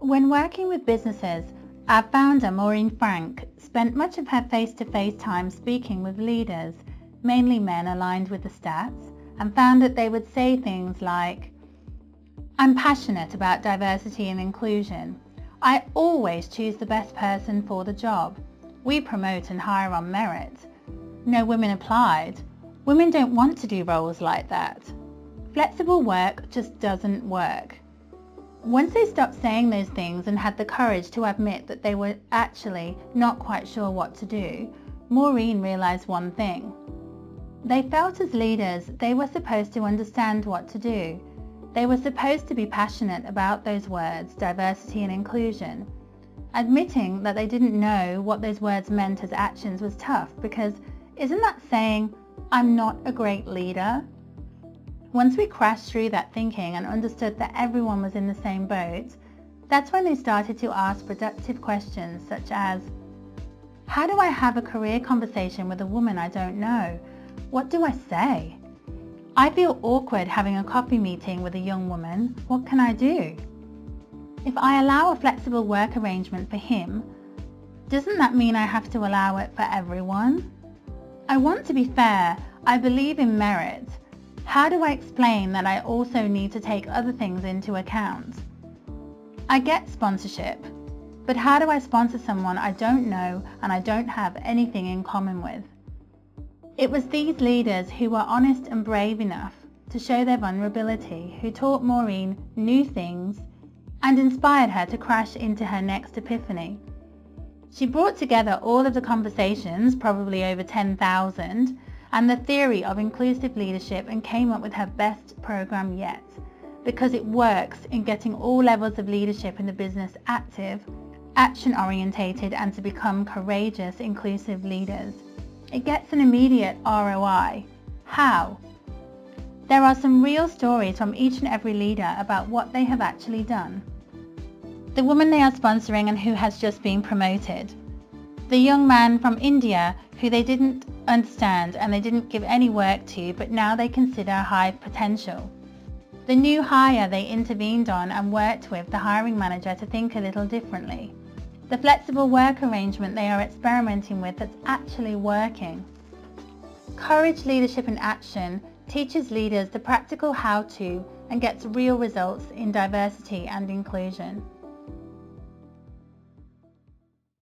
When working with businesses, our founder, Maureen Frank, spent much of her face-to-face time speaking with leaders, mainly men aligned with the stats, and found that they would say things like, "I'm passionate about diversity and inclusion. I always choose the best person for the job. We promote and hire on merit. No women applied. Women don't want to do roles like that. Flexible work just doesn't work." Once they stopped saying those things and had the courage to admit that they were actually not quite sure what to do, Maureen realized one thing. They felt as leaders they were supposed to understand what to do. They were supposed to be passionate about those words, diversity and inclusion. Admitting that they didn't know what those words meant as actions was tough because isn't that saying, "I'm not a great leader"? Once we crashed through that thinking and understood that everyone was in the same boat, that's when they started to ask productive questions such as, how do I have a career conversation with a woman I don't know? What do I say? I feel awkward having a coffee meeting with a young woman. What can I do? If I allow a flexible work arrangement for him, doesn't that mean I have to allow it for everyone? I want to be fair. I believe in merit. How do I explain that I also need to take other things into account? I get sponsorship, but how do I sponsor someone I don't know and I don't have anything in common with? It was these leaders who were honest and brave enough to show their vulnerability who taught Maureen new things and inspired her to crash into her next epiphany. She brought together all of the conversations, probably over 10,000, and the theory of inclusive leadership and came up with her best program yet, because it works in getting all levels of leadership in the business active, action-orientated, and to become courageous, inclusive leaders. It gets an immediate ROI. How? There are some real stories from each and every leader about what they have actually done. The woman they are sponsoring and who has just been promoted. The young man from India who they didn't understand and they didn't give any work to, but now they consider high potential. The new hire they intervened on and worked with the hiring manager to think a little differently. The flexible work arrangement they are experimenting with that's actually working. Courage, leadership and action teaches leaders the practical how-to and gets real results in diversity and inclusion.